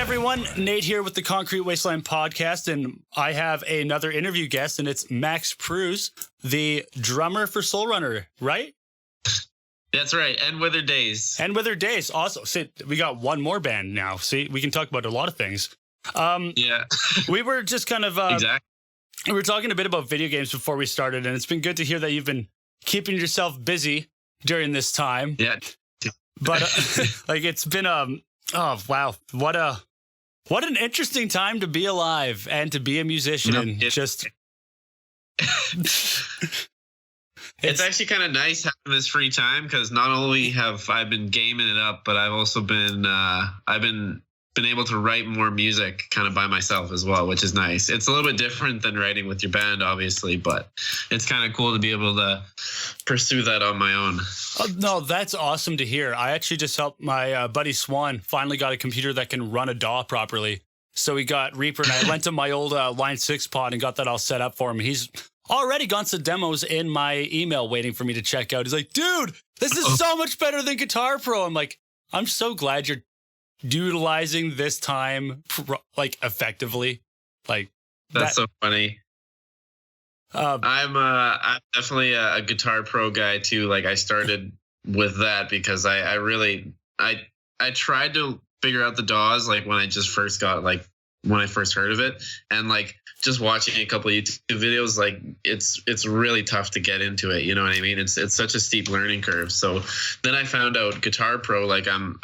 everyone, Nate here with the Concrete Wasteland podcast, and I have another interview guest, and it's Max Preuss, the drummer for Soul Runner, right? That's right, and Withered Days. And Withered Days, also. See, we got one more band now. See, we can talk about a lot of things. Yeah. We were just kind of... Exactly. We were talking a bit about video games before we started, and it's been good to hear that you've been keeping yourself busy during this time. Yeah. But like it's been oh wow, what an interesting time to be alive and to be a musician and just it's actually kind of nice having this free time because not only have I been gaming it up, but I've also been been able to write more music kind of by myself as well, which is nice. It's a little bit different than writing with your band, obviously, but it's kind of cool to be able to pursue that on my own. Oh, no, that's awesome to hear. I actually just helped my buddy Swan finally got a computer that can run a DAW properly. So he got Reaper, and I lent him my old Line 6 pod and got that all set up for him. He's already got some demos in my email waiting for me to check out. He's like, dude, this is so much better than Guitar Pro. I'm like, I'm so glad you're utilizing this time like effectively. Like that's so funny. I'm definitely a Guitar Pro guy too. Like I started with that because I tried to figure out the DAWs like when I just first got when I first heard of it, and like just watching a couple of YouTube videos, like it's really tough to get into it. You know what I mean? It's such a steep learning curve. So then I found out Guitar Pro, like I'm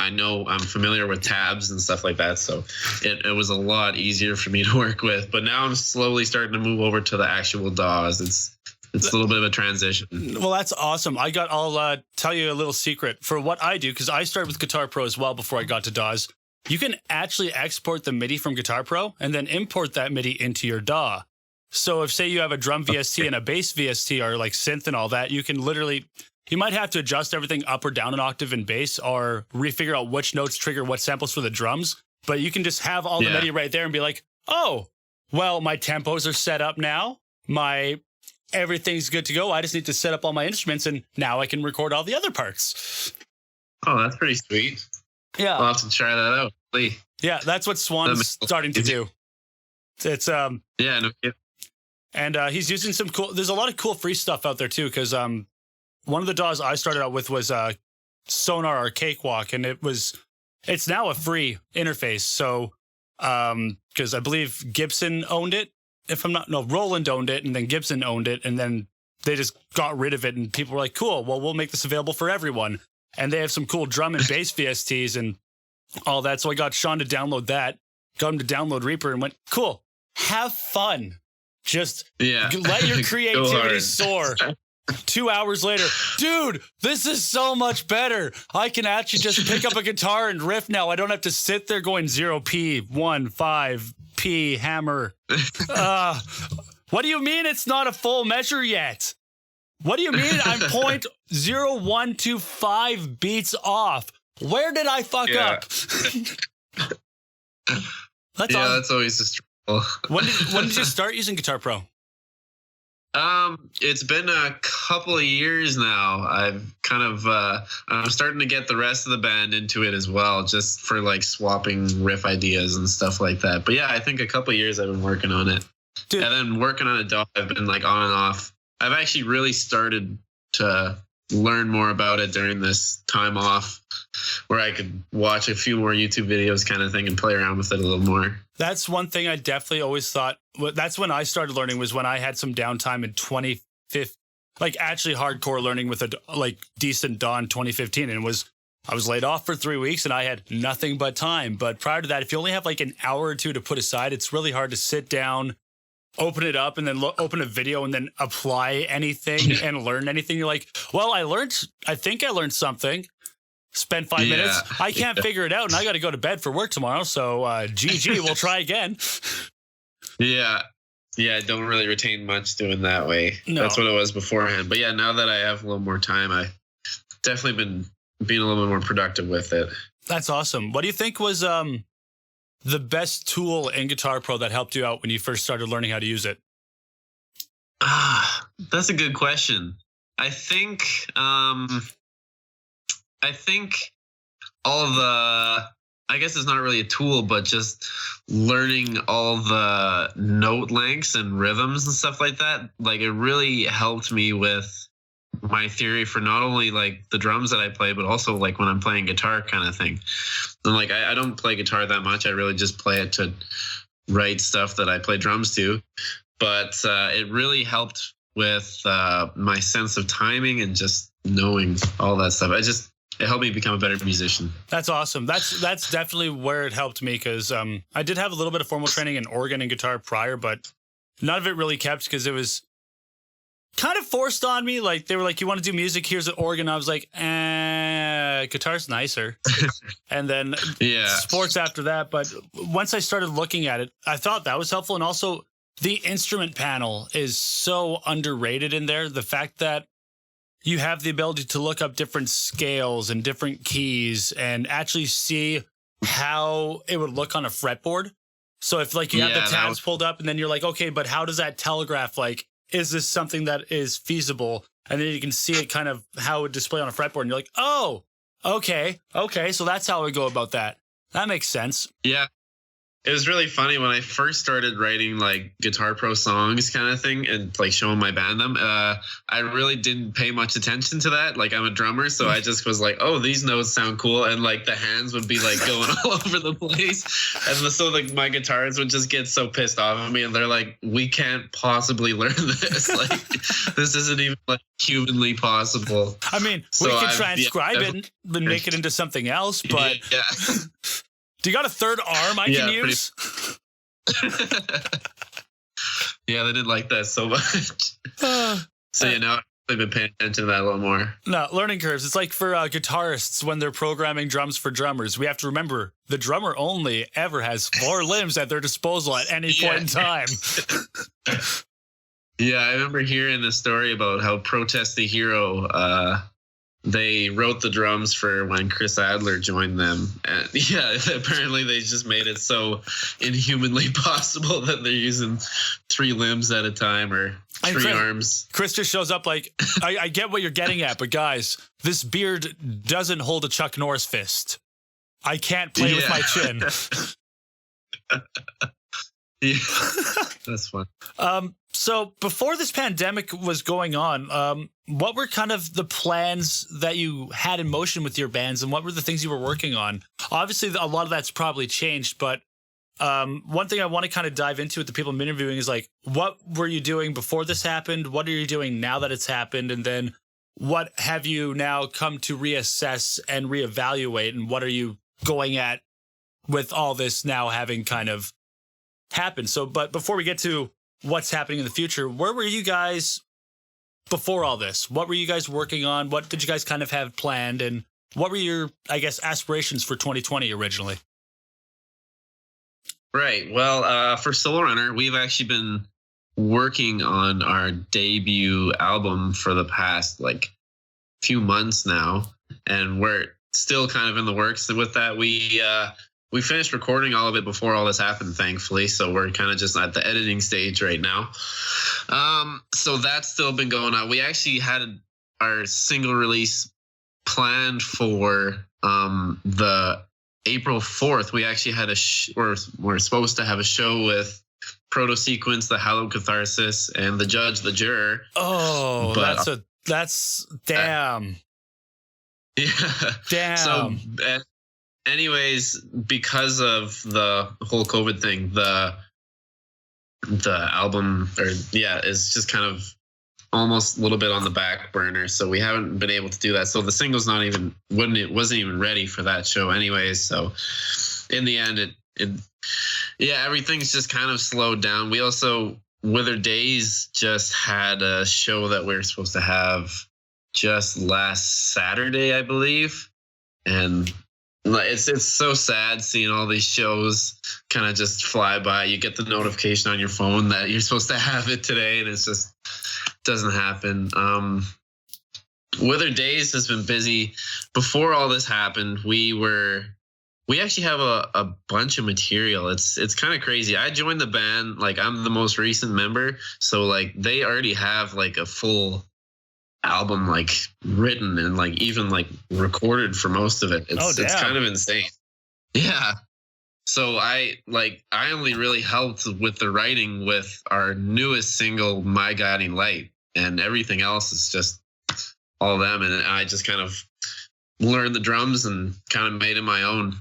familiar with tabs and stuff like that. So it was a lot easier for me to work with. But now I'm slowly starting to move over to the actual DAWs. It's a little bit of a transition. Well, that's awesome. I'll tell you a little secret for what I do, because I started with Guitar Pro as well before I got to DAWs. You can actually export the MIDI from Guitar Pro and then import that MIDI into your DAW. So if, say, you have a drum VST and a bass VST or like synth and all that, you can literally, you might have to adjust everything up or down an octave in bass or refigure out which notes trigger what samples for the drums. But you can just have all the MIDI right there and be like, oh, well, my tempos are set up now. Everything's good to go. I just need to set up all my instruments and now I can record all the other parts. Oh, that's pretty sweet. Yeah. I'll have to try that out. Please. Yeah, that's what Swan's starting to do. It's yeah, no. And he's using some cool, there's a lot of cool free stuff out there too, because one of the DAWs I started out with was Sonar or Cakewalk, and it's now a free interface. So because I believe Gibson owned it. Roland owned it, and then Gibson owned it, and then they just got rid of it, and people were like, cool, well, we'll make this available for everyone. And they have some cool drum and bass VSTs and all that. So I got Sean to download that, got him to download Reaper, and went, cool, have fun. Just let your creativity soar. 2 hours later, dude, this is so much better. I can actually just pick up a guitar and riff now. I don't have to sit there going 0P, 1, 5, P, hammer. What do you mean it's not a full measure yet? What do you mean I'm 0.0125 beats off? Where did I fuck up? That's always a struggle. When did you start using Guitar Pro? It's been a couple of years now. I've kind of I'm starting to get the rest of the band into it as well, just for like swapping riff ideas and stuff like that. But yeah, I think a couple of years I've been working on it. Dude. And then working on a DAW, I've been like on and off. I've actually really started to learn more about it during this time off, where I could watch a few more YouTube videos kind of thing and play around with it a little more. That's one thing I definitely always thought. That's when I started learning, was when I had some downtime in 2015, like actually hardcore learning with a like decent DAW in 2015. And I was laid off for 3 weeks and I had nothing but time. But prior to that, if you only have like an hour or two to put aside, it's really hard to sit down, open it up, and then open a video and then apply anything and learn anything. You're like, well, I think I learned something. Spend 5 minutes. I can't figure it out, and I got to go to bed for work tomorrow. So GG, we'll try again. Yeah, I don't really retain much doing that way. No. That's what it was beforehand. But yeah, now that I have a little more time, I've definitely been being a little bit more productive with it. That's awesome. What do you think was the best tool in Guitar Pro that helped you out when you first started learning how to use it? That's a good question. I think all I guess it's not really a tool, but just learning all the note lengths and rhythms and stuff like that. Like it really helped me with my theory for not only like the drums that I play, but also like when I'm playing guitar kind of thing. And like I don't play guitar that much. I really just play it to write stuff that I play drums to. But it really helped with my sense of timing and just knowing all that stuff. It helped me become a better musician. That's awesome. That's definitely where it helped me, because I did have a little bit of formal training in organ and guitar prior, but none of it really kept because it was kind of forced on me. Like they were like, "You want to do music? Here's an organ." I was like, guitar's nicer. And then sports after that. But once I started looking at it, I thought that was helpful. And also the instrument panel is so underrated in there. The fact that you have the ability to look up different scales and different keys and actually see how it would look on a fretboard. So if like you have the tabs pulled up and then you're like, okay, but how does that telegraph? Like, is this something that is feasible? And then you can see it kind of how it would display on a fretboard. And you're like, oh, okay. So that's how I would go about that. That makes sense. Yeah. It was really funny when I first started writing like Guitar Pro songs kind of thing and like showing my band them. I really didn't pay much attention to that. Like I'm a drummer, so I just was like, oh, these notes sound cool. And like the hands would be like going all over the place. And so like my guitarists would just get so pissed off at me. And they're like, we can't possibly learn this. Like this isn't even like humanly possible. I mean, we could transcribe it and make it into something else, but... Yeah. Do you got a third arm I can use? Yeah, they didn't like that so much. So, I've been paying attention to that a little more. No, learning curves. It's like for guitarists when they're programming drums for drummers. We have to remember the drummer only ever has 4 limbs at their disposal at any point in time. Yeah, I remember hearing a story about how Protest the Hero... they wrote the drums for when Chris Adler joined them. And apparently they just made it so inhumanly possible that they're using 3 limbs at a time or 3 arms. Chris just shows up like, I get what you're getting at, but guys, this beard doesn't hold a Chuck Norris fist. I can't play with my chin. Yeah, that's fun. So before this pandemic was going on, what were kind of the plans that you had in motion with your bands, and what were the things you were working on? Obviously, a lot of that's probably changed, but one thing I want to kind of dive into with the people I'm interviewing is like, what were you doing before this happened? What are you doing now that it's happened? And then what have you now come to reassess and reevaluate? And what are you going at with all this now having kind of happened? So, but before we get to what's happening in the future, where were you guys before all this? What were you guys working on? What did you guys kind of have planned? And what were your, I guess, aspirations for 2020 originally? Right. Well, for Soul Runner, we've actually been working on our debut album for the past like few months now, and we're still kind of in the works with that. We finished recording all of it before all this happened, thankfully. So we're kind of just at the editing stage right now. So that's still been going on. We actually had our single release planned for the April 4th. We actually had we're supposed to have a show with Proto Sequence, the Hallowed Catharsis, and the Judge, the Juror. Oh, but, that's damn. Yeah. Damn. So, anyways, because of the whole COVID thing, the album is just kind of almost a little bit on the back burner. So we haven't been able to do that. So the single's wasn't even ready for that show anyways. So in the end, everything's just kind of slowed down. We also, Withered Days just had a show that we were supposed to have just last Saturday, I believe. And it's so sad seeing all these shows kind of just fly by. You get the notification on your phone that you're supposed to have it today, and it's just doesn't happen. Withered Days has been busy. Before all this happened, we actually have a bunch of material. It's kind of crazy. I joined the band, like I'm the most recent member, so like they already have like a full album like written and like even like recorded for most of it. It's kind of insane. Yeah. So I only really helped with the writing with our newest single, My Guiding Light, and everything else is just all them. And I just kind of learned the drums and kind of made it my own.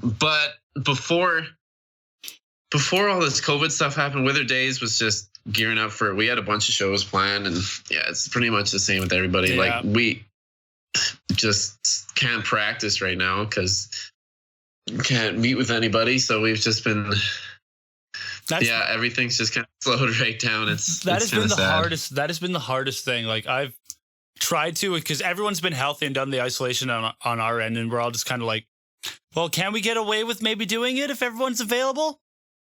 But before all this COVID stuff happened, Withered Days was just gearing up for it. We had a bunch of shows planned, and yeah, it's pretty much the same with everybody. Yeah. Like, we just can't practice right now because can't meet with anybody, so we've just been everything's just kind of slowed right down. That has been the hardest. That has been the hardest thing. Like, I've tried to, because everyone's been healthy and done the isolation on our end, and we're all just kind of like, well, can we get away with maybe doing it if everyone's available?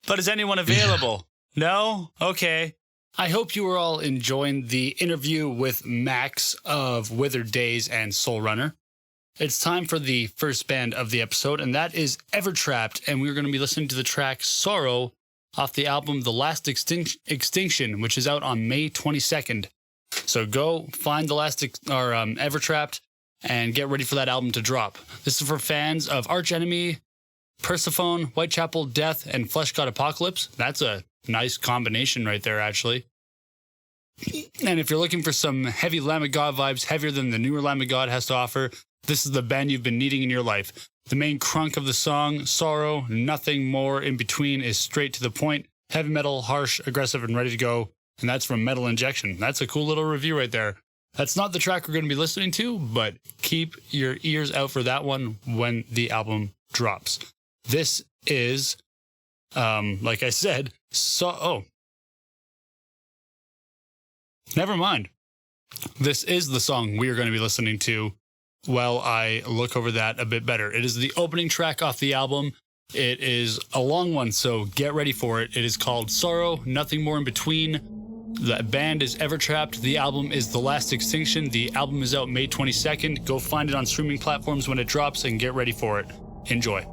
But is anyone available? No? Okay. I hope you were all enjoying the interview with Max of Withered Days and Soul Runner. It's time for the first band of the episode, and that is Evertrapped, and we're going to be listening to the track Sorrow off the album The Last Extinction, which is out on May 22nd. So go find Evertrapped and get ready for that album to drop. This is for fans of Arch Enemy, Persephone, Whitechapel Death, and Flesh God Apocalypse. That's a nice combination right there, actually. And if you're looking for some heavy Lamb of God vibes, heavier than the newer Lamb of God has to offer, this is the band you've been needing in your life. The main crunk of the song, Sorrow, nothing more in between, is straight to the point. Heavy metal, harsh, aggressive, and ready to go. And that's from Metal Injection. That's a cool little review right there. That's not the track we're going to be listening to, but keep your ears out for that one when the album drops. This is, like I said, never mind. This is the song we are going to be listening to while I look over that a bit better. It is the opening track off the album. It is a long one, so get ready for it. It is called Sorrow, Nothing More in Between. The band is Evertrapped. The album is The Last Extinction. The album is out May 22nd. Go find it on streaming platforms when it drops and get ready for it. Enjoy.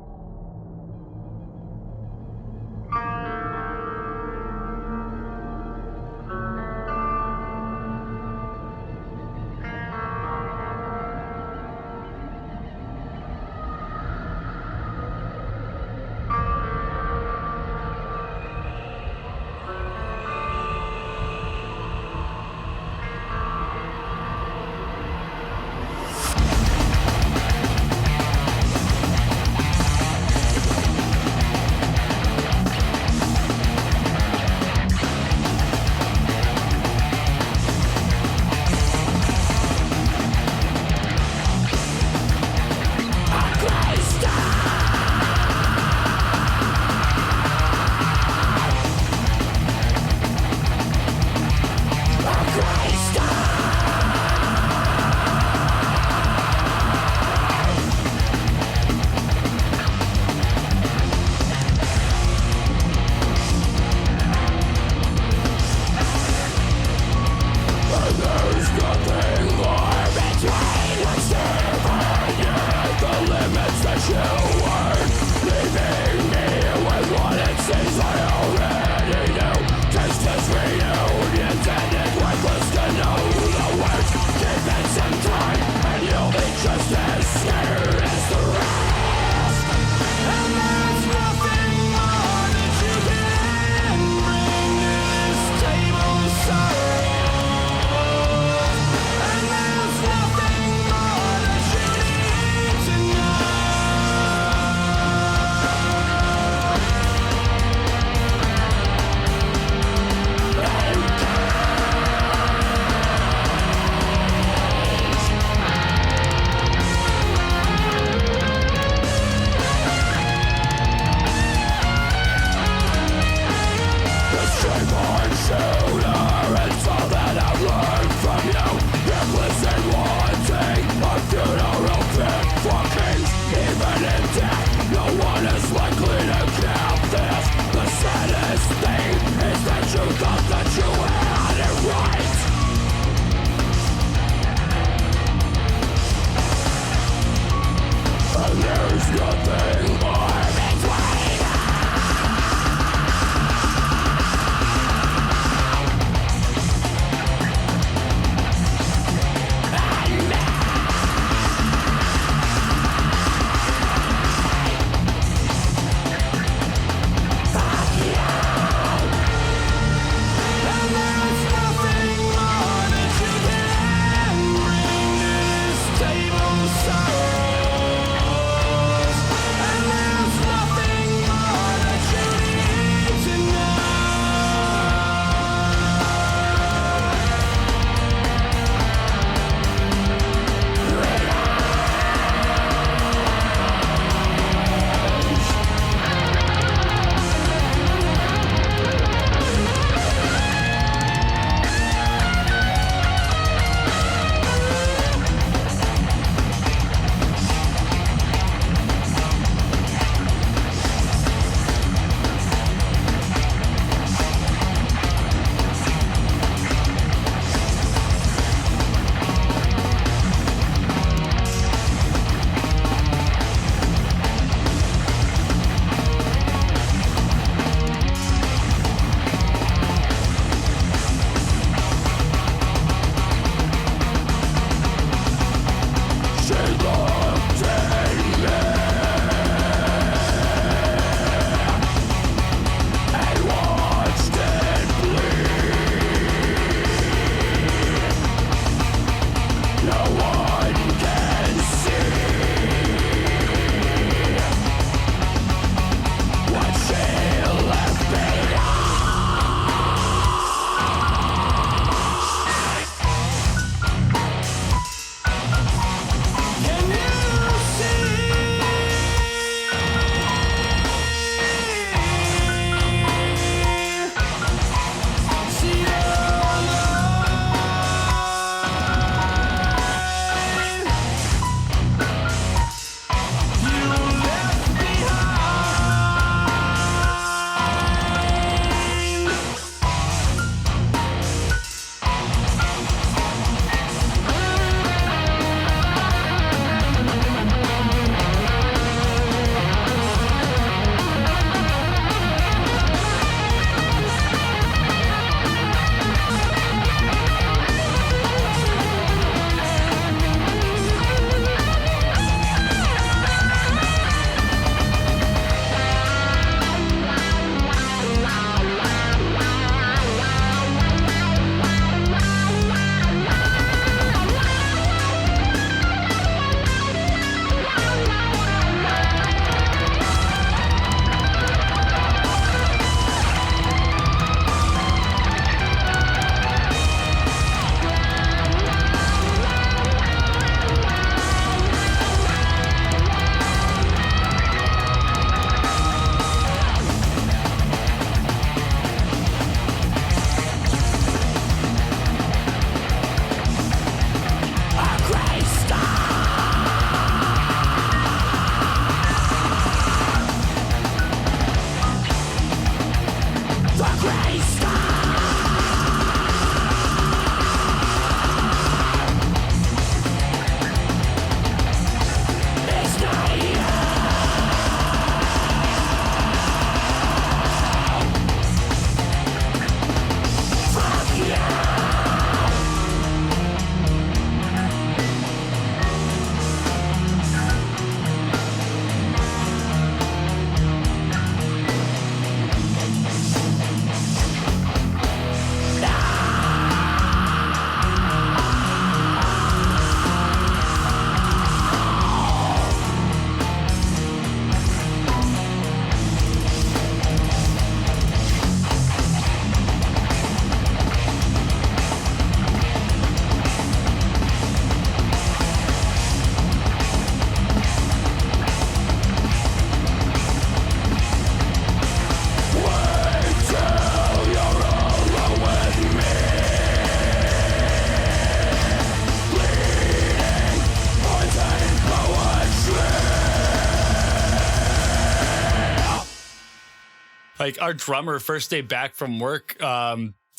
Like our drummer, first day back from work,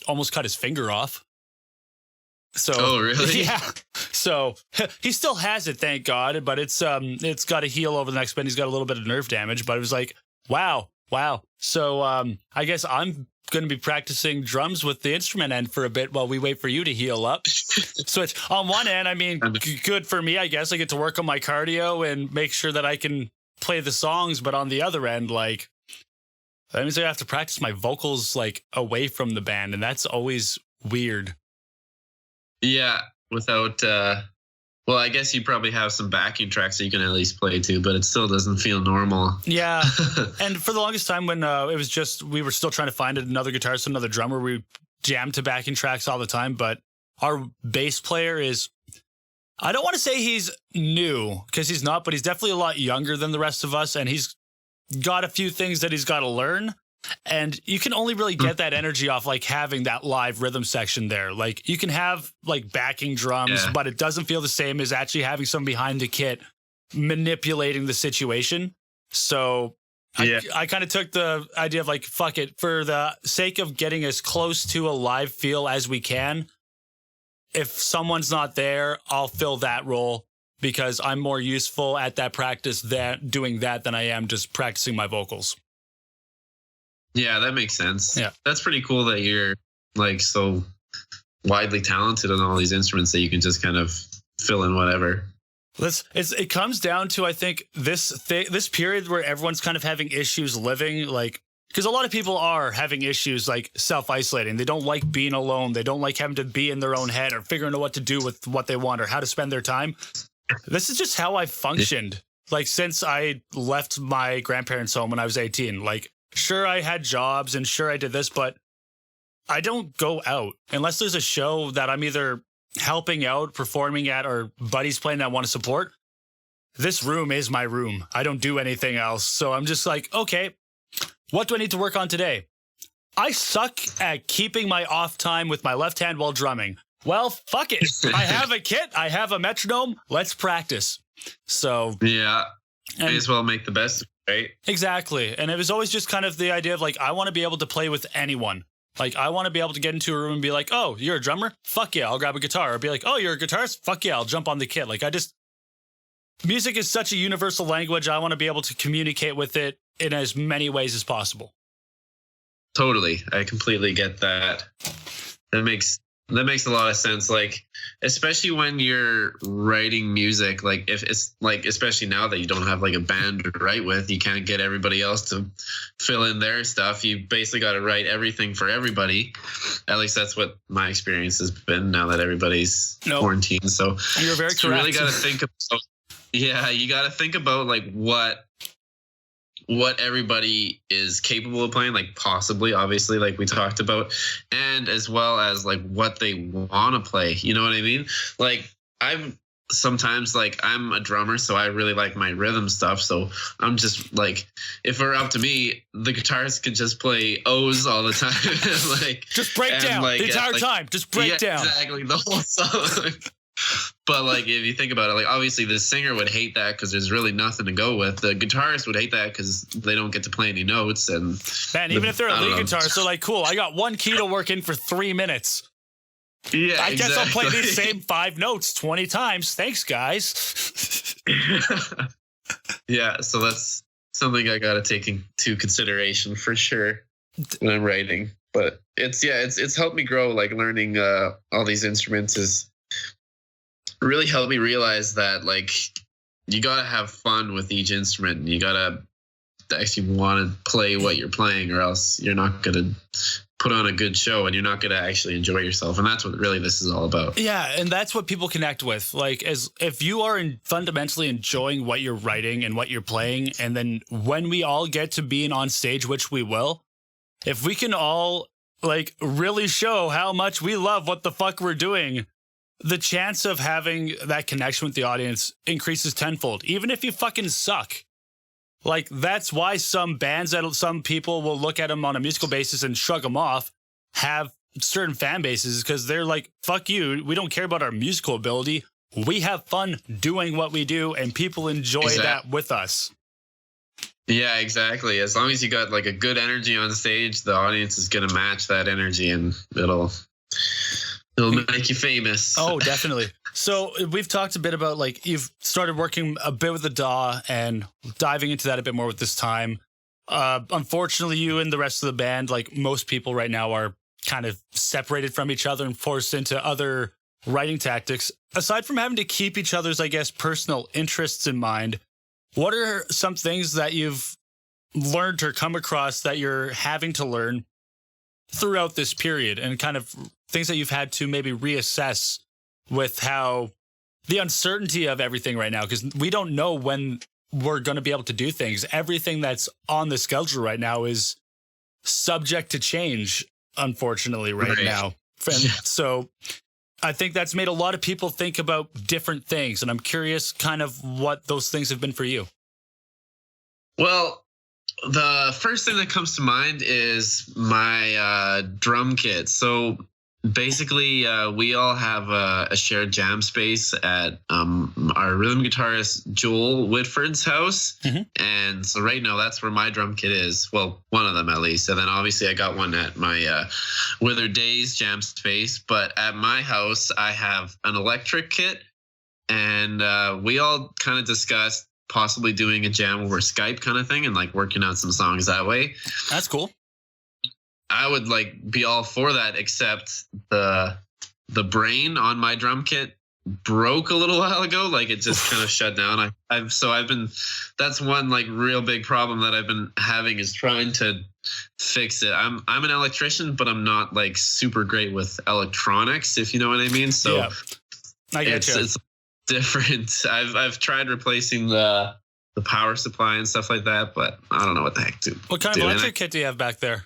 almost cut his finger off. So, oh, really? Yeah. So he still has it, thank God. But it's got to heal over the next bit. He's got a little bit of nerve damage. But it was like, wow. So I guess I'm going to be practicing drums with the instrument end for a bit while we wait for you to heal up. So it's on one end, I mean, good for me, I guess. I get to work on my cardio and make sure that I can play the songs. But on the other end, like, that means I have to practice my vocals like away from the band, and that's always weird. Yeah, without well, I guess you probably have some backing tracks that you can at least play to, but it still doesn't feel normal. Yeah. And for the longest time when it was just, we were still trying to find another guitarist, another drummer, we jammed to backing tracks all the time. But our bass player is, I don't want to say he's new, because he's not, but he's definitely a lot younger than the rest of us. And he's got a few things that he's got to learn. And you can only really get that energy off like having that live rhythm section there. Like you can have like backing drums, but it doesn't feel the same as actually having someone behind the kit manipulating the situation. So I kind of took the idea of like, fuck it, for the sake of getting as close to a live feel as we can. If someone's not there, I'll fill that role because I'm more useful at that practice doing that than I am just practicing my vocals. Yeah, that makes sense. Yeah. That's pretty cool that you're like so widely talented on all these instruments that you can just kind of fill in whatever. It comes down to, I think, this period where everyone's kind of having issues living, like, because a lot of people are having issues like self-isolating. They don't like being alone. They don't like having to be in their own head or figuring out what to do with what they want or how to spend their time. This is just how I functioned. Like since I left my grandparents' home when I was 18, like, sure, I had jobs and sure I did this, but I don't go out unless there's a show that I'm either helping out, performing at, or buddies playing that I want to support. This room is my room. I don't do anything else. So I'm just like, okay, what do I need to work on today? I suck at keeping my off time with my left hand while drumming. Well, fuck it. I have a kit. I have a metronome. Let's practice. So yeah, may as well make the best. Right. Exactly. And it was always just kind of the idea of like, I want to be able to play with anyone. Like, I want to be able to get into a room and be like, oh, you're a drummer? Fuck yeah, I'll grab a guitar. Or be like, oh, you're a guitarist? Fuck yeah, I'll jump on the kit. Like, music is such a universal language. I want to be able to communicate with it in as many ways as possible. Totally. I completely get that. That makes a lot of sense. Like, especially when you're writing music, like if it's like, especially now that you don't have like a band to write with, you can't get everybody else to fill in their stuff. You basically got to write everything for everybody. At least that's what my experience has been now that everybody's quarantined. So you're very correct. You really got to think about, you got to think about like what everybody is capable of playing, like possibly, obviously, like we talked about, and as well as like what they want to play. You know what I mean? Like I'm a drummer, so I really like my rhythm stuff. So I'm just like, if it were up to me, the guitarist could just play O's all the time. Like just break down the entire time. Just break down. Exactly, the whole song. But like, if you think about it, like obviously the singer would hate that because there's really nothing to go with. The guitarist would hate that because they don't get to play any notes. And man, even if they're a lead guitarist, they're like, cool, I got one key to work in for 3 minutes. Yeah, I guess I'll play these same 5 notes 20 times. Thanks, guys. Yeah, so that's something I got to take into consideration for sure when I'm writing. But it's helped me grow. Like learning all these instruments is really helped me realize that like you gotta have fun with each instrument, and you gotta actually want to play what you're playing, or else you're not gonna put on a good show and you're not gonna actually enjoy yourself. And that's what really this is all about. Yeah, and that's what people connect with. Like, as if you are fundamentally enjoying what you're writing and what you're playing, and then when we all get to being on stage, which we will, if we can all like really show how much we love what the fuck we're doing, the chance of having that connection with the audience increases tenfold, even if you fucking suck. Like, that's why some bands that some people will look at them on a musical basis and shrug them off have certain fan bases, because they're like, fuck you, we don't care about our musical ability. We have fun doing what we do, and people enjoy that with us. Yeah, exactly. As long as you got like a good energy on stage, the audience is gonna match that energy, and it'll make you famous. Oh, definitely. So we've talked a bit about like you've started working a bit with the DAW and diving into that a bit more with this time. Unfortunately, you and the rest of the band, like most people right now, are kind of separated from each other and forced into other writing tactics. Aside from having to keep each other's, I guess, personal interests in mind, what are some things that you've learned or come across that you're having to learn throughout this period, and kind of things that you've had to maybe reassess with how the uncertainty of everything right now, because we don't know when we're going to be able to do things. Everything that's on the schedule right now is subject to change, unfortunately, right now. And so I think that's made a lot of people think about different things, and I'm curious kind of what those things have been for you. Well, the first thing that comes to mind is my drum kit. So basically, we all have a shared jam space at our rhythm guitarist Joel Whitford's house. Mm-hmm. And so right now, that's where my drum kit is. Well, one of them at least. And then obviously I got one at my Withered Days jam space. But at my house, I have an electric kit. And we all kind of discussed possibly doing a jam over Skype kind of thing and like working on some songs that way. That's cool. I would like be all for that, except the brain on my drum kit broke a little while ago. Like it just kind of shut down. I've been, that's one like real big problem that I've been having, is trying to fix it. I'm an electrician, but I'm not like super great with electronics, if you know what I mean. So yeah, I get you. It's different. I've tried replacing the power supply and stuff like that, but I don't know what the heck to do. What kind of electric kit do you have back there?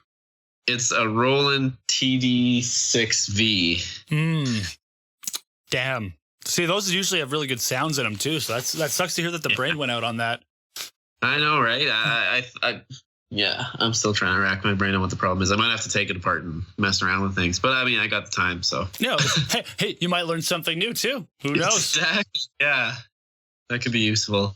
It's a Roland TD6V. Damn. See, those usually have really good sounds in them too. So that sucks to hear that the brain went out on that. I know, right? Yeah, I'm still trying to rack my brain on what the problem is. I might have to take it apart and mess around with things. But I mean, I got the time, so. No, hey, you might learn something new too. Who knows? Exactly. Yeah, that could be useful.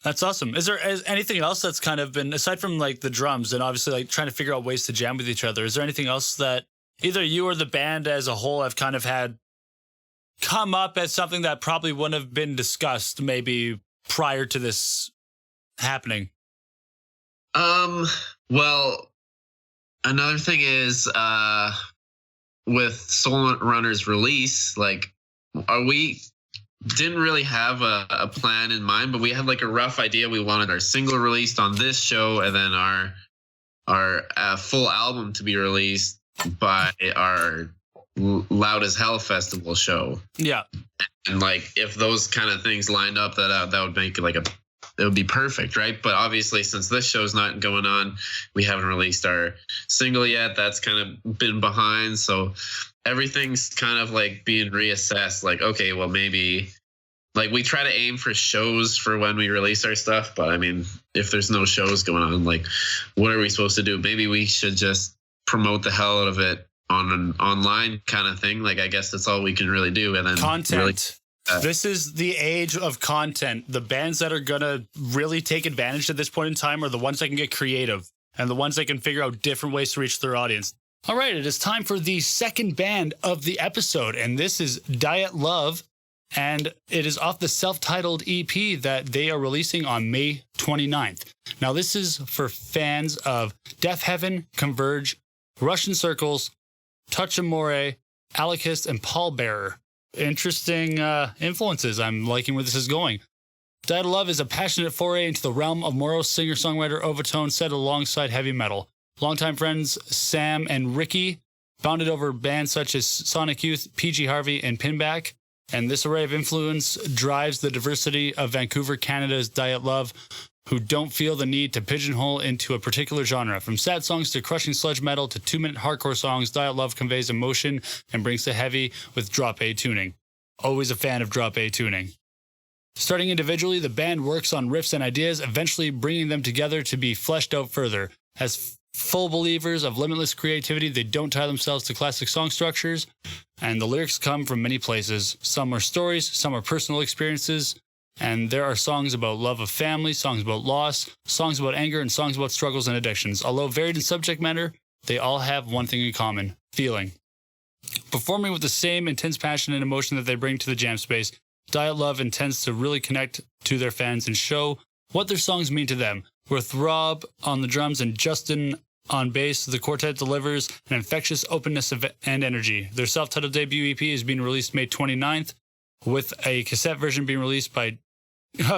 That's awesome. Is there anything else that's kind of been, aside from like the drums and obviously like trying to figure out ways to jam with each other, is there anything else that either you or the band as a whole have kind of had come up as something that probably wouldn't have been discussed maybe prior to this happening? Well, another thing is with Soul Runner's release, like we didn't really have a plan in mind, but we had like a rough idea. We wanted our single released on this show, and then our full album to be released by our Loud as Hell festival show. Yeah, and like if those kind of things lined up, that would make it like it would be perfect, right? But obviously, since this show's not going on, we haven't released our single yet. That's kind of been behind, so everything's kind of like being reassessed. Like, okay, well, maybe like we try to aim for shows for when we release our stuff, but I mean, if there's no shows going on, like, what are we supposed to do? Maybe we should just promote the hell out of it on an online kind of thing. Like, I guess that's all we can really do. And then content. This is the age of content. The bands that are going to really take advantage at this point in time are the ones that can get creative and the ones that can figure out different ways to reach their audience. All right, it is time for the second band of the episode, and this is Dyatelove, and it is off the self-titled EP that they are releasing on May 29th. Now, this is for fans of Death Heaven, Converge, Russian Circles, Touch Amore, Alicus, and Pallbearer. Interesting influences. I'm liking where this is going. Dyatelove is a passionate foray into the realm of morose singer-songwriter overtone set alongside heavy metal. Longtime friends Sam and Ricky bonded over bands such as Sonic Youth, PG Harvey, and Pinback. And this array of influence drives the diversity of Vancouver, Canada's Dyatelove, who don't feel the need to pigeonhole into a particular genre. From sad songs to crushing sludge metal to 2-minute hardcore songs, Dyatelove conveys emotion and brings the heavy with drop A tuning. Always a fan of drop A tuning. Starting individually, the band works on riffs and ideas, eventually bringing them together to be fleshed out further. As full believers of limitless creativity, they don't tie themselves to classic song structures, and the lyrics come from many places. Some are stories, some are personal experiences, And there are songs about love of family, songs about loss, songs about anger, and songs about struggles and addictions. Although varied in subject matter, they all have one thing in common: feeling. Performing with the same intense passion and emotion that they bring to the jam space, Dyatelove intends to really connect to their fans and show what their songs mean to them. With Rob on the drums and Justin on bass, the quartet delivers an infectious openness and energy. Their self-titled debut EP is being released May 29th, with a cassette version being released by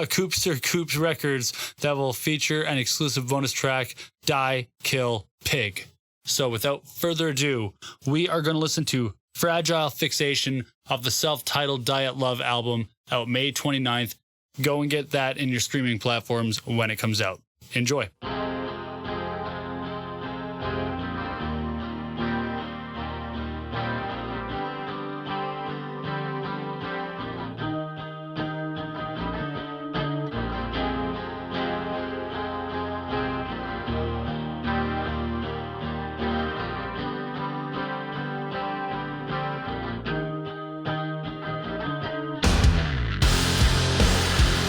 Coops Records that will feature an exclusive bonus track, Die, Kill, Pig. So without further ado, we are going to listen to Fragile Fixation of the self-titled Dyatelove album, out May 29th. Go and get that in your streaming platforms when it comes out. Enjoy.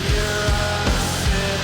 Here I sit,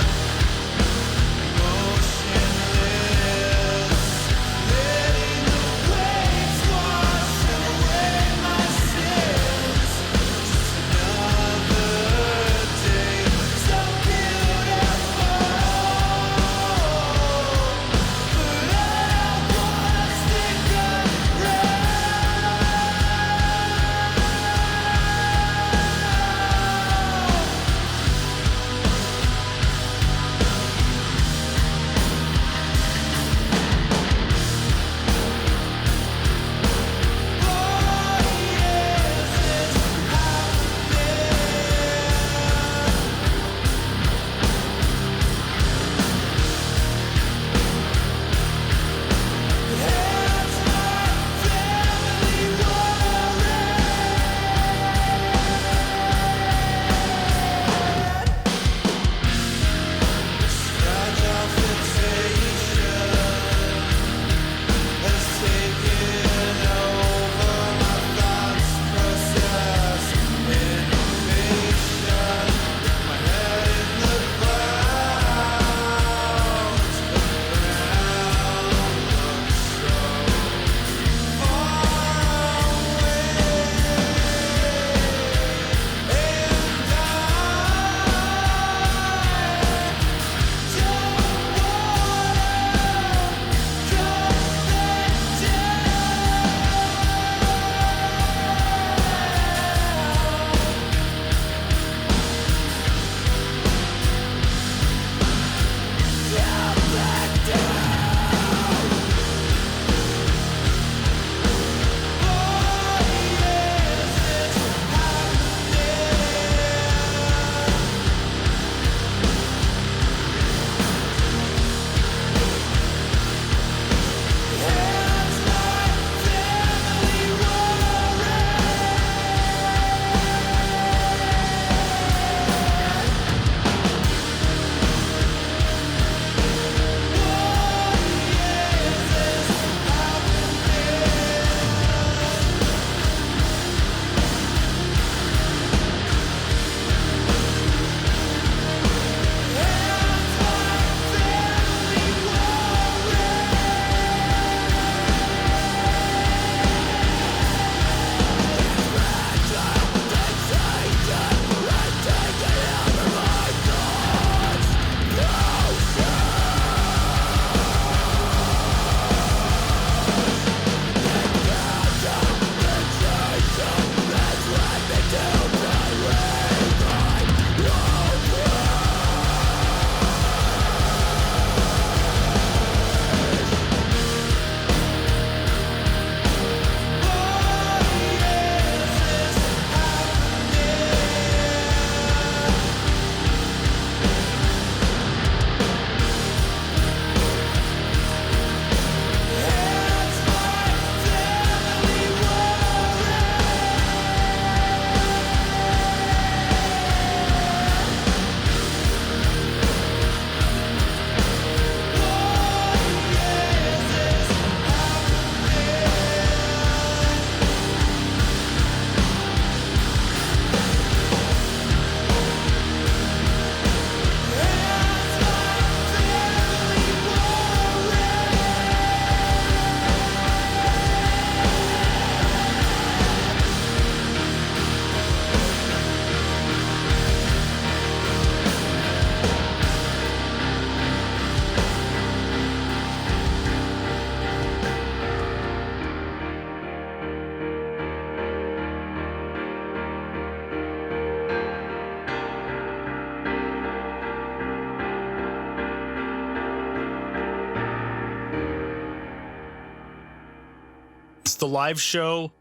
the live show.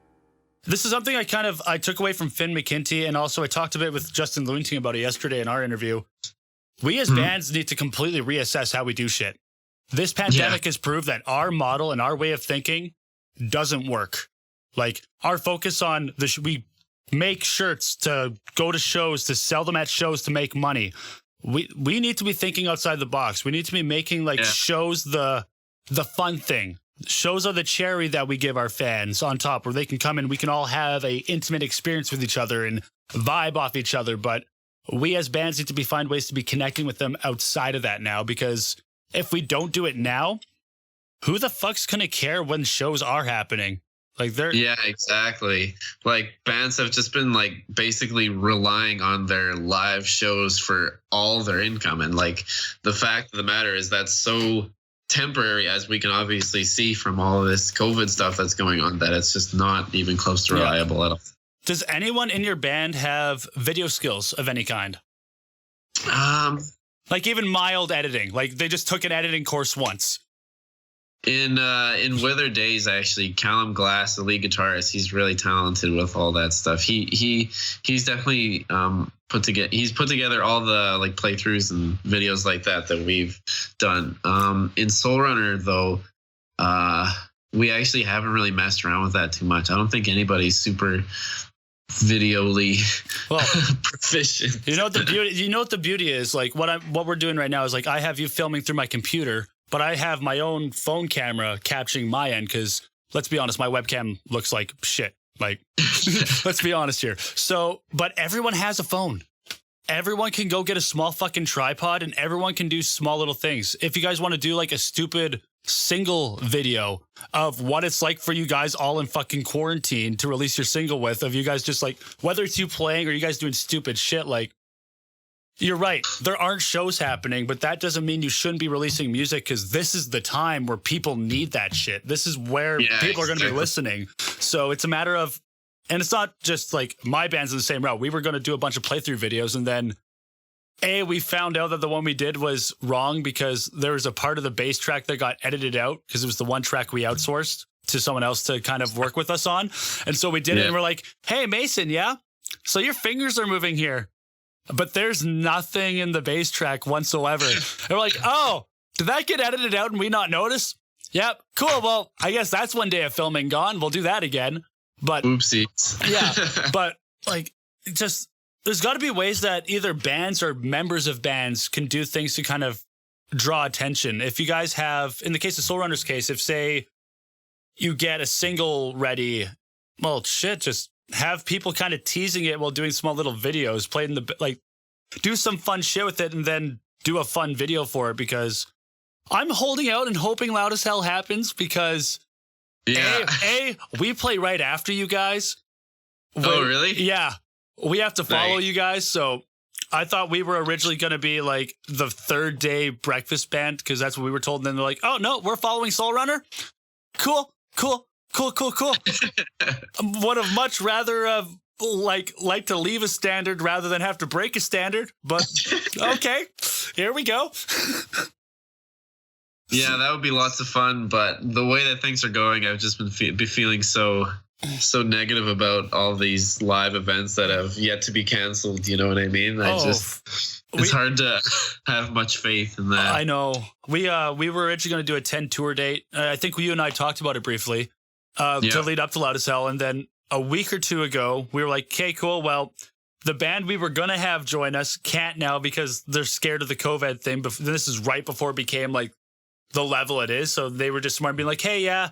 This is something I took away from Finn McKinty, and also I talked a bit with Justin Lewington about it yesterday in our interview. We as bands need to completely reassess how we do shit. This pandemic has proved that our model and our way of thinking doesn't work. Like, our focus on we make shirts to go to shows, to sell them at shows to make money. We need to be thinking outside the box. We need to be making shows the fun thing. Shows are the cherry that we give our fans on top, where they can come and we can all have a intimate experience with each other and vibe off each other. But we as bands need to find ways to be connecting with them outside of that now, because if we don't do it now, who the fuck's gonna care when shows are happening? Like, yeah, exactly. Like, bands have just been like basically relying on their live shows for all their income, and like the fact of the matter is that's so temporary, as we can obviously see from all of this COVID stuff that's going on, that it's just not even close to reliable at all. Does anyone in your band have video skills of any kind? Like even mild editing, like they just took an editing course once. In Withered Days, actually, Callum Glass, the lead guitarist, he's really talented with all that stuff. He's definitely put together all the like playthroughs and videos like that we've done. In Soul Runner, though, we actually haven't really messed around with that too much. I don't think anybody's super videoly proficient. You know what the beauty is? Like what we're doing right now is like I have you filming through my computer, but I have my own phone camera capturing my end, because let's be honest, my webcam looks like shit. Like, let's be honest here. So, but everyone has a phone. Everyone can go get a small fucking tripod, and everyone can do small little things. If you guys want to do like a stupid single video of what it's like for you guys all in fucking quarantine to release your single with, of you guys just like, whether it's you playing or you guys doing stupid shit, like, you're right. There aren't shows happening, but that doesn't mean you shouldn't be releasing music, because this is the time where people need that shit. This is where people are going to be listening. So it's a matter of, and it's not just like my band's in the same route. We were going to do a bunch of playthrough videos, and then we found out that the one we did was wrong because there was a part of the bass track that got edited out because it was the one track we outsourced to someone else to kind of work with us on. And so we did it, and we're like, hey, Mason, so your fingers are moving here, but there's nothing in the bass track whatsoever. And we're like, oh, did that get edited out and we not notice? Yep, cool. Well, I guess that's one day of filming gone. We'll do that again. But oopsies. Yeah, but like, just there's got to be ways that either bands or members of bands can do things to kind of draw attention. If you guys have, in the case of Soul Runner's case, if say you get a single ready, well, shit, just have people kind of teasing it while doing small little videos, play in the, like, do some fun shit with it and then do a fun video for it, because I'm holding out and hoping Loud as Hell happens, because we play right after you guys. Oh, really? Yeah. We have to follow you guys. So I thought we were originally going to be like the third day breakfast band, because that's what we were told. And then they're like, oh, no, we're following Soul Runner. Cool. Would have much rather like to leave a standard rather than have to break a standard. But okay, here we go. Yeah, that would be lots of fun. But the way that things are going, I've just been feeling so negative about all these live events that have yet to be canceled. You know what I mean? It's hard to have much faith in that. I know. We were originally going to do a 10 tour date. I think you and I talked about it briefly to lead up to Loud as Hell. And then a week or two ago, we were like, okay, cool. Well, the band we were going to have join us can't now because they're scared of the COVID thing. But this is right before it became like the level it is. So they were just smart being like, hey,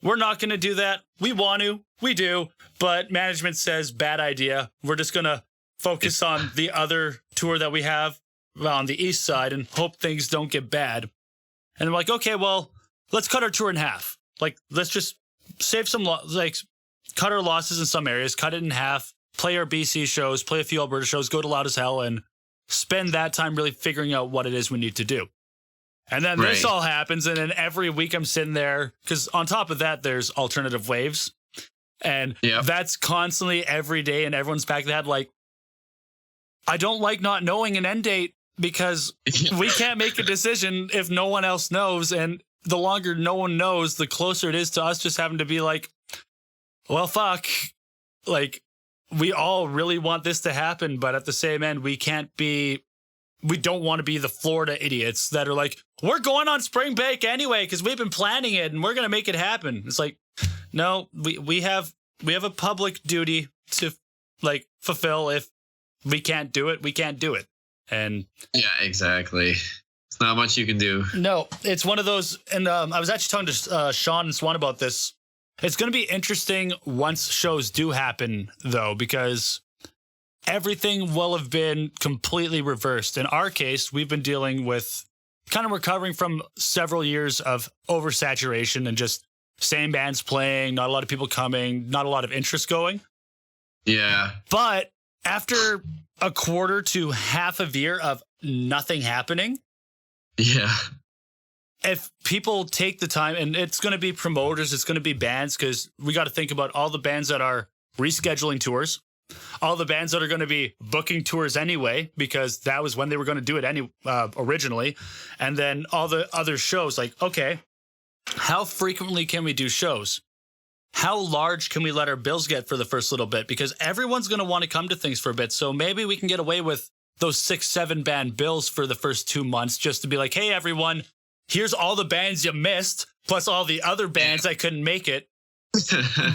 we're not going to do that. We want to. We do. But management says, bad idea. We're just going to focus on the other tour that we have on the east side and hope things don't get bad. And I'm like, okay, well, let's cut our tour in half. Like, let's just save some, cut our losses in some areas, cut it in half, play our BC shows, play a few Alberta shows, go to Loud as Hell, and spend that time really figuring out what it is we need to do. And then this all happens, and then every week I'm sitting there, because on top of that, there's alternative waves. And that's constantly every day, and everyone's back that like, I don't like not knowing an end date, because we can't make a decision if no one else knows. And the longer no one knows, the closer it is to us just having to be like, well, fuck. Like, we all really want this to happen, but at the same end, we don't want to be the Florida idiots that are like, we're going on spring break anyway because we've been planning it and we're going to make it happen. It's like, no, we have a public duty to like fulfill. If we can't do it, we can't do it. And yeah, exactly. It's not much you can do. No, it's one of those. And I was actually talking to Sean and Swan about this. It's going to be interesting once shows do happen, though, because everything will have been completely reversed. In our case, we've been dealing with kind of recovering from several years of oversaturation and just same bands playing, not a lot of people coming, not a lot of interest going. Yeah. But after a quarter to half a year of nothing happening, yeah, if people take the time, and it's going to be promoters, it's going to be bands, because we got to think about all the bands that are rescheduling tours, all the bands that are going to be booking tours anyway, because that was when they were going to do it originally. And then all the other shows, like, okay, how frequently can we do shows? How large can we let our bills get for the first little bit? Because everyone's going to want to come to things for a bit. So maybe we can get away with those 6-7 band bills for the first 2 months, just to be like, hey, everyone, here's all the bands you missed, plus all the other bands that couldn't make it.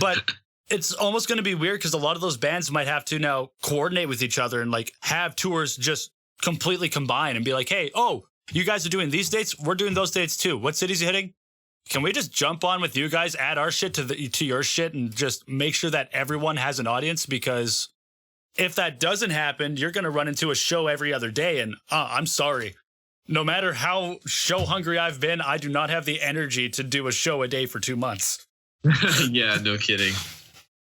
But it's almost going to be weird because a lot of those bands might have to now coordinate with each other and like have tours just completely combine and be like, hey, oh, you guys are doing these dates. We're doing those dates too. What cities are you hitting? Can we just jump on with you guys, add our shit to your shit and just make sure that everyone has an audience? Because if that doesn't happen, you're going to run into a show every other day. And I'm sorry. No matter how show hungry I've been, I do not have the energy to do a show a day for 2 months. Yeah, no kidding.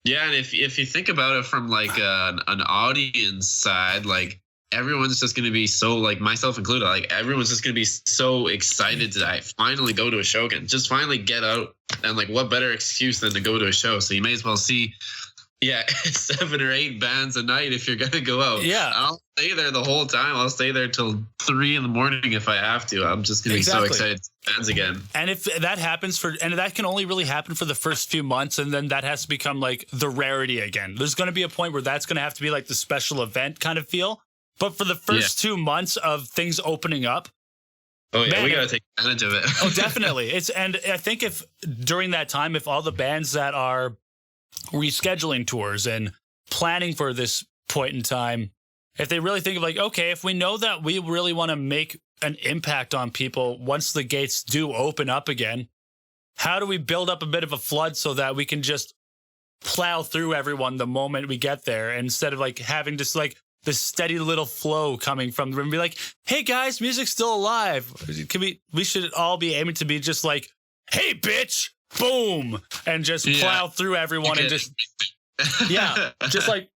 Yeah, and if you think about it from like an audience side, like everyone's just going to be so, like myself included, like everyone's just going to be so excited to finally go to a show again. Just finally get out, and like what better excuse than to go to a show? So you may as well see 7 or 8 bands a night if you're going to go out. Yeah. I'll stay there the whole time. I'll stay there till 3 a.m. if I have to. I'm just going to be so excited to see bands again. And if that happens and that can only really happen for the first few months, and then that has to become like the rarity again. There's going to be a point where that's going to have to be like the special event kind of feel. But for the first 2 months of things opening up, oh yeah, we got to take advantage of it. Oh, definitely. And I think if during that time, if all the bands that are rescheduling tours and planning for this point in time, if they really think of like, okay, if we know that we really want to make an impact on people once the gates do open up again, how do we build up a bit of a flood so that we can just plow through everyone the moment we get there, instead of like having just like this steady little flow coming from the room, be like, hey guys, music's still alive. We should all be aiming to be just like, hey bitch, boom, and just plow through everyone and just just like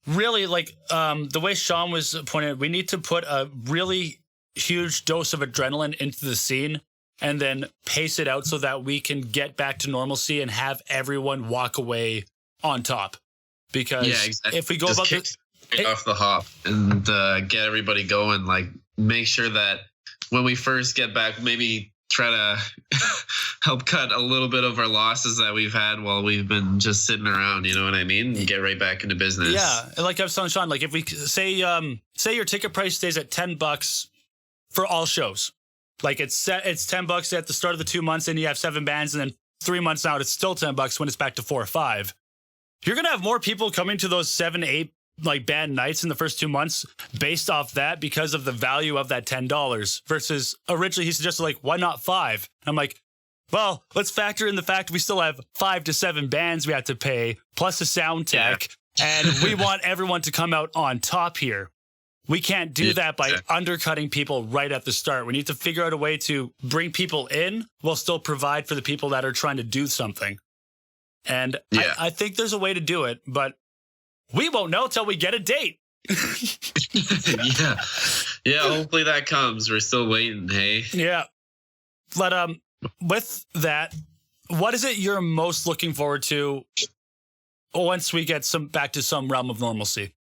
really like the way Sean was pointing out, we need to put a really huge dose of adrenaline into the scene and then pace it out so that we can get back to normalcy and have everyone walk away on top. Because if we go just about this off the hop and get everybody going, like make sure that when we first get back, maybe try to help cut a little bit of our losses that we've had while we've been just sitting around, you know what I mean? And get right back into business. Yeah. Like I was telling Sean, like if we say your ticket price stays at $10 for all shows, like it's $10 at the start of the 2 months and you have 7 bands, and then 3 months out, it's still $10 when it's back to 4 or 5. You're going to have more people coming to those 7, 8 like band nights in the first 2 months based off that, because of the value of that $10 versus originally he suggested like, why not 5? I'm like, well, let's factor in the fact we still have 5 to 7 bands we have to pay plus a sound tech, and we want everyone to come out on top here. We can't do that by undercutting people right at the start. We need to figure out a way to bring people in while still provide for the people that are trying to do something. And I think there's a way to do it, but we won't know till we get a date. Yeah, hopefully that comes. We're still waiting, hey? Yeah. But with that, what is it you're most looking forward to once we get back to some realm of normalcy?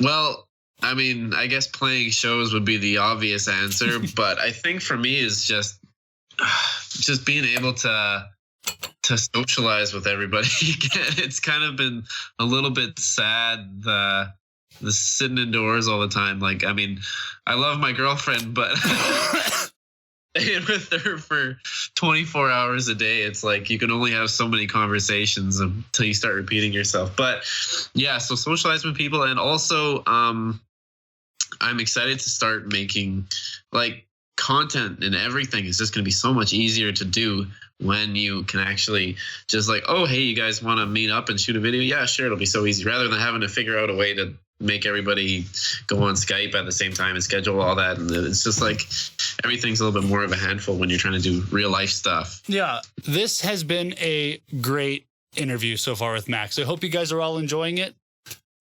Well, I mean, I guess playing shows would be the obvious answer, but I think for me is just being able to to socialize with everybody again. It's kind of been a little bit sad, the sitting indoors all the time. Like, I mean, I love my girlfriend, but being with her for 24 hours a day, it's like you can only have so many conversations until you start repeating yourself. But yeah, so socialize with people. And also I'm excited to start making like content, and everything is just going to be so much easier to do when you can actually just like, oh, hey, you guys want to meet up and shoot a video? Yeah, sure. It'll be so easy, rather than having to figure out a way to make everybody go on Skype at the same time and schedule all that. And it's just like everything's a little bit more of a handful when you're trying to do real life stuff. Yeah, this has been a great interview so far with Max. I hope you guys are all enjoying it.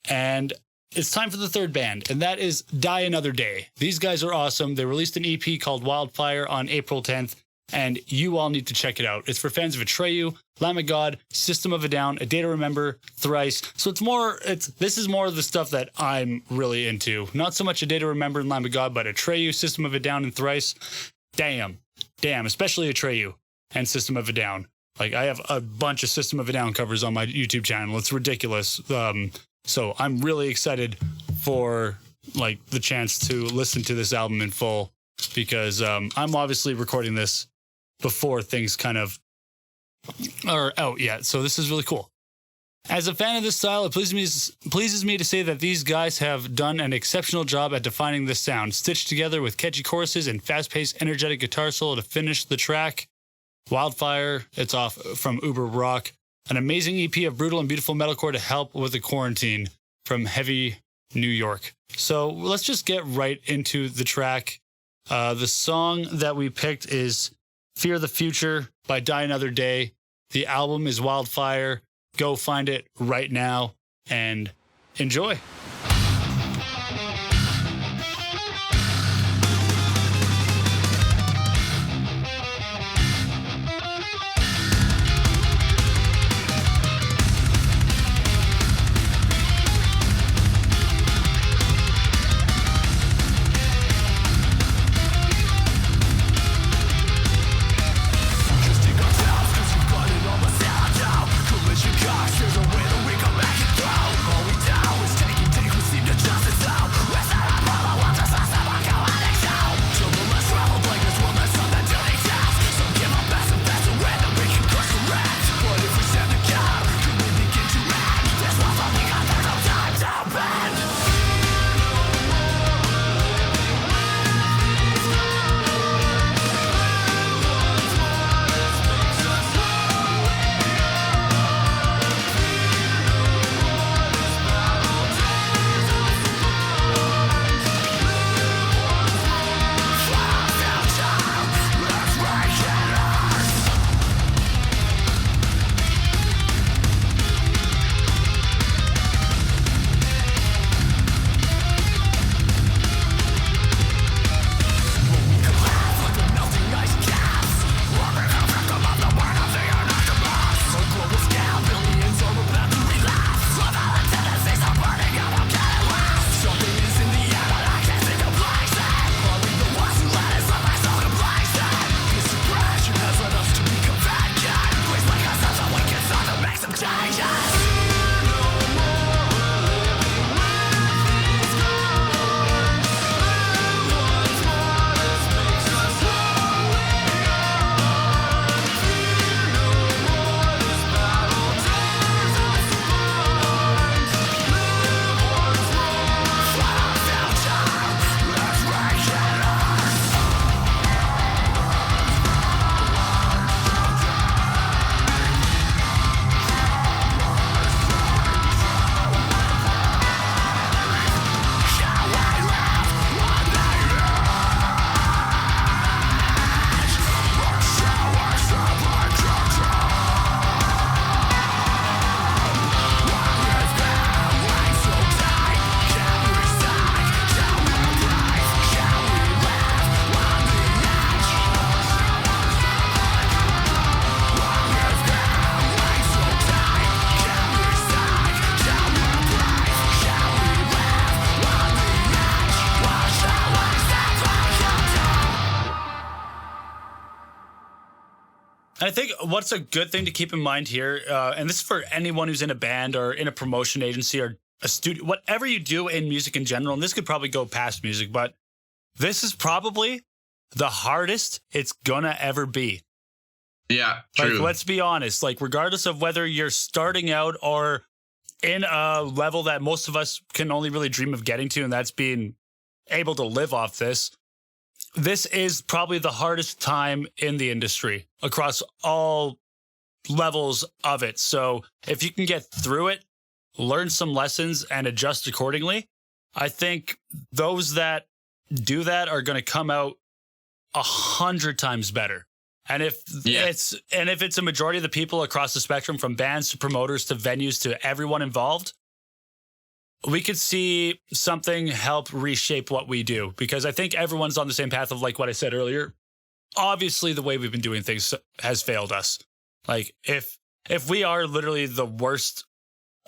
And it's time for the third band, and that is Die Another Day. These guys are awesome. They released an EP called Wildfire on April 10th, and you all need to check it out. It's for fans of Atreyu, Lamb of God, System of a Down, A Day to Remember, Thrice. So this is more of the stuff that I'm really into. Not so much A Day to Remember and Lamb of God, but Atreyu, System of a Down, and Thrice. Damn, especially Atreyu and System of a Down. Like, I have a bunch of System of a Down covers on my YouTube channel. It's ridiculous. So I'm really excited for like the chance to listen to this album in full, because I'm obviously recording this before things kind of are out yet. So this is really cool. As a fan of this style, it pleases me to say that these guys have done an exceptional job at defining this sound, stitched together with catchy choruses and fast-paced, energetic guitar solo to finish the track. Wildfire, it's off from Uber Rock. An amazing EP of brutal and beautiful metalcore to help with the quarantine from Heavy New York. So let's just get right into the track. The song that we picked is Fear the Future by Die Another Day. The album is Wildfire. Go find it right now and enjoy. There's a way that we come back and throw. All we do is taking I think what's a good thing to keep in mind here, and this is for anyone who's in a band or in a promotion agency or a studio, whatever you do in music in general, and this could probably go past music, but this is probably the hardest it's gonna ever be. Yeah, true. Like, let's be honest, like, regardless of whether you're starting out or in a level that most of us can only really dream of getting to, and that's being able to live off this, this is probably the hardest time in the industry across all levels of it. So if you can get through it, learn some lessons and adjust accordingly, I think those that do that are going to come out 100 times better. And if it's a majority of the people across the spectrum, from bands to promoters to venues to everyone involved, we could see something help reshape what we do, because I think everyone's on the same path of, like what I said earlier. Obviously, the way we've been doing things has failed us. Like, if we are literally the worst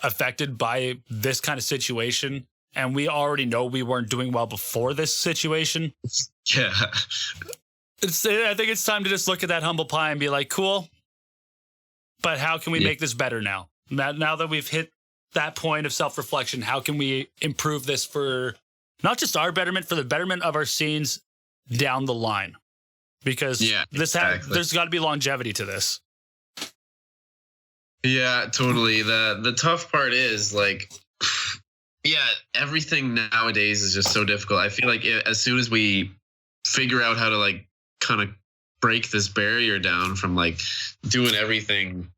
affected by this kind of situation, and we already know we weren't doing well before this situation. Yeah. I think it's time to just look at that humble pie and be like, cool, but how can we make this better now? Now that we've hit that point of self-reflection, how can we improve this for not just our betterment, for the betterment of our scenes down the line? Because there's got to be longevity to this. Yeah, totally. The tough part is, like, everything nowadays is just so difficult. I feel like as soon as we figure out how to, like, kind of break this barrier down from, like, doing everything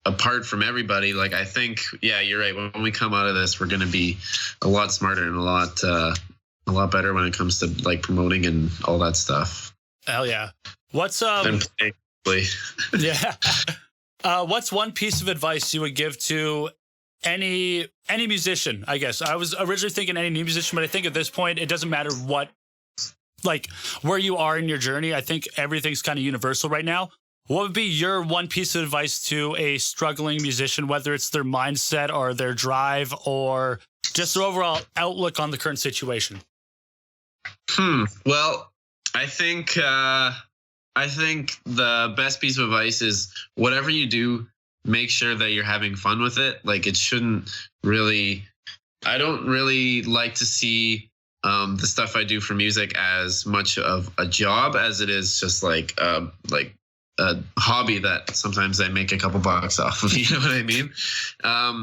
apart from everybody, like, I think, you're right. When we come out of this, we're going to be a lot smarter and a lot better when it comes to, like, promoting and all that stuff. Hell yeah. What's what's one piece of advice you would give to any musician? I guess I was originally thinking any new musician, but I think at this point it doesn't matter what, like, where you are in your journey. I think everything's kind of universal right now. What would be your one piece of advice to a struggling musician, whether it's their mindset or their drive or just their overall outlook on the current situation? Well, I think the best piece of advice is, whatever you do, make sure that you're having fun with it. Like, it shouldn't really, I don't really like to see the stuff I do for music as much of a job as it is just like a hobby that sometimes I make a couple bucks off of. You know what I mean?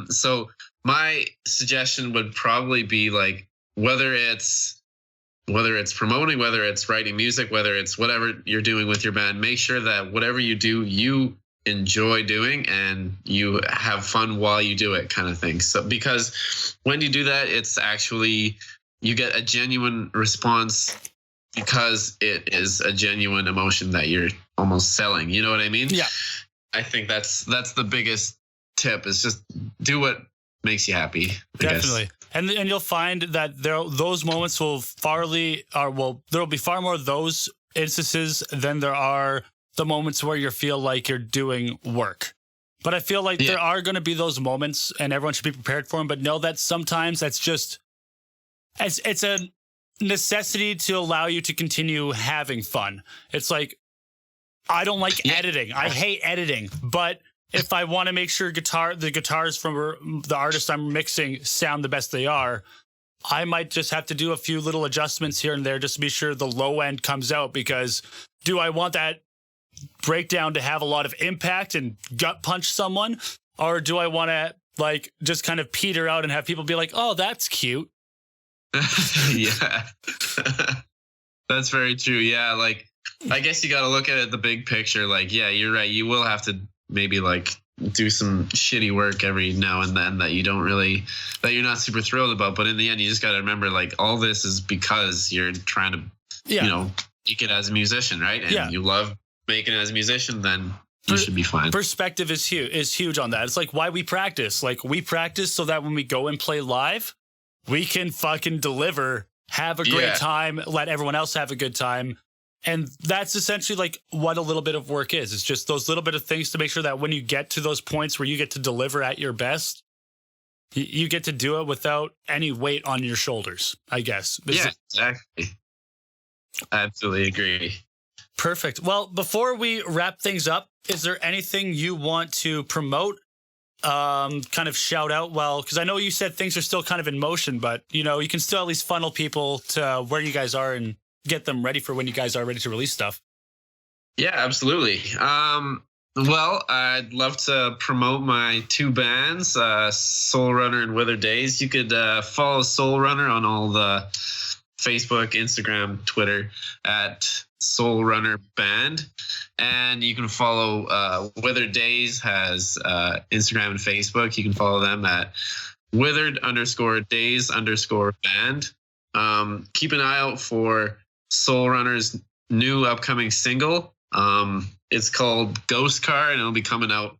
So my suggestion would probably be, like, whether it's promoting, whether it's writing music, whether it's whatever you're doing with your band, make sure that whatever you do, you enjoy doing and you have fun while you do it, kind of thing. So, because when you do that, it's actually, you get a genuine response, because it is a genuine emotion that you're almost selling. You know what I mean? Yeah. I think that's the biggest tip, is just do what makes you happy. Definitely. And you'll find that those moments will there will be far more of those instances than there are the moments where you feel like you're doing work. But I feel like there are going to be those moments, and everyone should be prepared for them. But know that sometimes that's just, it's a necessity to allow you to continue having fun. It's like, I don't like editing. I hate editing, but if I want to make sure the guitars from the artist I'm mixing sound the best they are, I might just have to do a few little adjustments here and there just to be sure the low end comes out. Because do I want that breakdown to have a lot of impact and gut punch someone? Or do I want to, like, just kind of peter out and have people be like, oh, that's cute? Yeah. That's very true. Yeah, like, I guess you got to look at it the big picture. Like, yeah, you're right. You will have to maybe, like, do some shitty work every now and then that you're not super thrilled about. But in the end, you just got to remember, like, all this is because you're trying to, make it as a musician, right? And you love making it as a musician, then you should be fine. Perspective is huge on that. It's like why we practice. Like, we practice so that when we go and play live, we can fucking deliver, have a great time, let everyone else have a good time. And that's essentially, like, what a little bit of work is. It's just those little bit of things to make sure that when you get to those points where you get to deliver at your best, you get to do it without any weight on your shoulders, I guess. Yeah, exactly. I absolutely agree. Perfect. Well, before we wrap things up, is there anything you want to promote? Kind of shout out? Well, because I know you said things are still kind of in motion, but you can still at least funnel people to where you guys are and get them ready for when you guys are ready to release stuff. Yeah, absolutely. Well, I'd love to promote my two bands, Soul Runner and Withered Days. You could follow Soul Runner on all the Facebook, Instagram, Twitter at Soul Runner Band. And you can follow Withered Days has Instagram and Facebook. You can follow them at Withered_Days_band. Keep an eye out for Soul Runner's new upcoming single. It's called Ghost Car, and it'll be coming out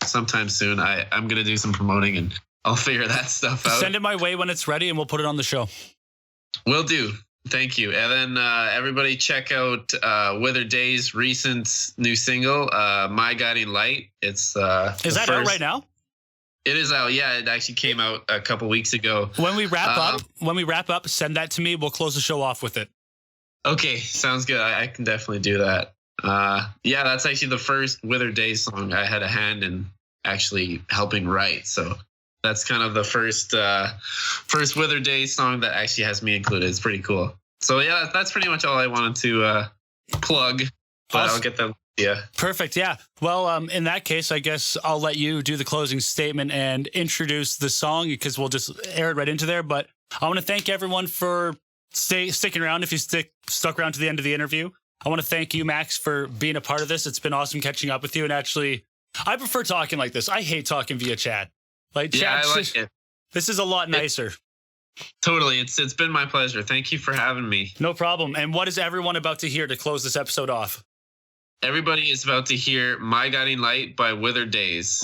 sometime soon. I'm going to do some promoting, and I'll figure that stuff out. Send it my way when it's ready, and we'll put it on the show. Will do. Thank you. And then everybody check out Withered Days' recent new single, My Guiding Light. It's Is that out right now? It is out. Yeah, it actually came out a couple weeks ago. When we wrap up, send that to me. We'll close the show off with it. Okay, sounds good. I can definitely do that. Yeah, that's actually the first Withered Days song I had a hand in actually helping write. So that's kind of the first Withered Days song that actually has me included. It's pretty cool. So yeah, that's pretty much all I wanted to plug. But awesome. I'll get that. Yeah. Perfect. Yeah. Well, in that case, I guess I'll let you do the closing statement and introduce the song because we'll just air it right into there. But I want to thank everyone for sticking around. If you stuck around to the end of the interview, I want to thank you, Max, for being a part of this. It's been awesome catching up with you. And actually, I prefer talking like this. I hate talking via chat. Like, yeah, I like it. This is a lot nicer. Totally. It's been my pleasure. Thank you for having me. No problem. And what is everyone about to hear to close this episode off? Everybody is about to hear My Guiding Light by Withered Days.